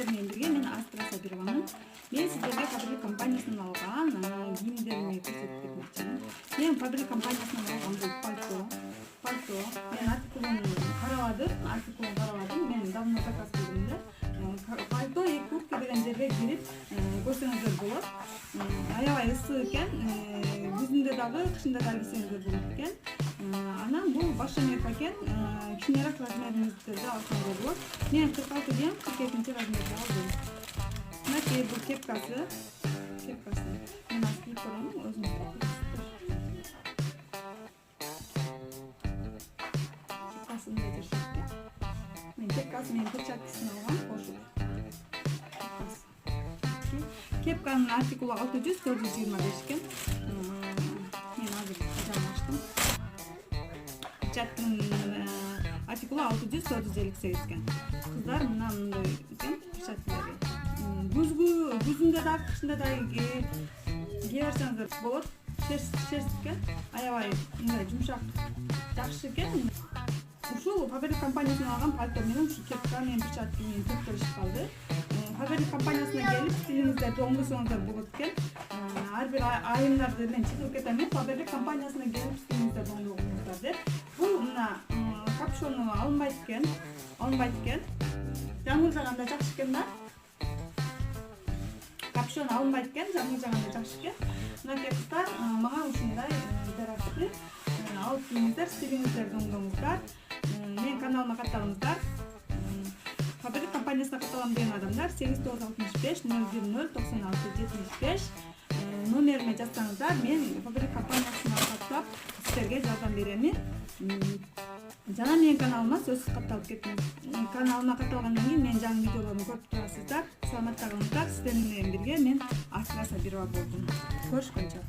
менен бирге мен Астра Сабировамын. Мен сиздерге Фабрик компаниясынан алган кийимдеримди көрсөтүп кетмекчимин. Мен Фабрик компаниясынан алган бул пальто. Мен артикулун карабадым. Мен давно заказ бердим да. Пальто куртка деген жерге кирип көрсөңүздөр болот. Аябай ысык экен. Күзүндө дагы, кышында дагы кийсеңиздер болот экен. Анан бул баш мерка экен. Кичинерээк размериңиздерди алсаңыздар болот. Мен 46 дем 42 размерде алдым. Мынакей бул кепкасы. Мен азыр кийип көрөм, өзүңүз көрөсүздөр. Кепкасын да жүрүшөт. Мен кепкасы менен перчаткасын алгам, кошуп. Кепканын артикулу 600-425 экен. Мен азыр жамаштым. Перчатканын артикулу 600-458 экен. Кыздар мындай экен перчаткалары. Күзүндө дагы, кышында дагы кие берсеңиздер болот. Шерсть экен. Аябай мындай жумшак, жакшы экен. Ушул Фабрик компаниясынан алган пальто менен ушу кепка менен перчатка менен көп келишип калды. Фабрик компаниясына келип стилиңиздерди оңдосоңуздар болот экен. Ар бир айымдарды мен чыгып кетем, Фабрик компаниясына келип стилиңиздерди оңдоңуздар деп. Бул мына капюшону алынбайт экен. Жаңыл жаганда жакшы экен да. Капюшон алынбайт экен, жаңыл жаганда жакшы экен. Мынакей кыздар, мага ушундай жарашты. Алып кийиңиздер, стилиңиздерди оңдоңуздар. Мен каналыма катталыңыздар. Фабрик компаниясына катталам деген адамдар 8965 010 96 75 номериме жазсаңыздар, мен Фабрик компаниясына каттап сиздерге жардам беремин. Жана менин каналыма сөзсүз катталып кетиңиз. Каналыма катталгандан кийин менин жаңы видеолорумду көрүп турасыздар. Саламатта калыңыздар. Сиздер менен бирге мен Астра Сабирова болдум. Көрүшкөнчө.